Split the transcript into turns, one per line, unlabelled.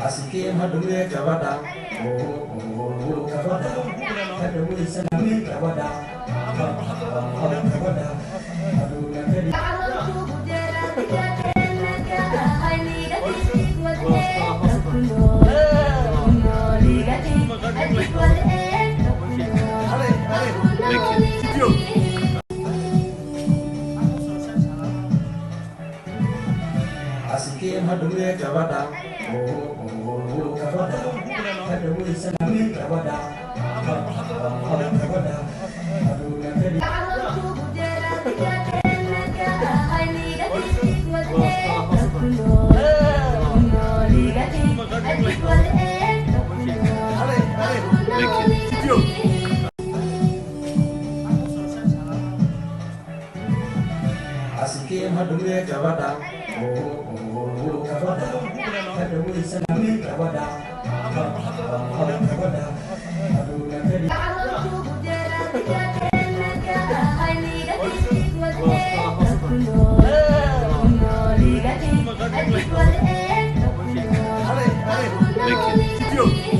asike madure kawada oh kawada kada wuri sanami kawada kawada aduna kadi asike madure kawada oh kawada kada wuri sanami kawada kawada aduna kadi asike madure kawada oh kawada kada wuri sanami kawada kawada aduna kadi
Thank you.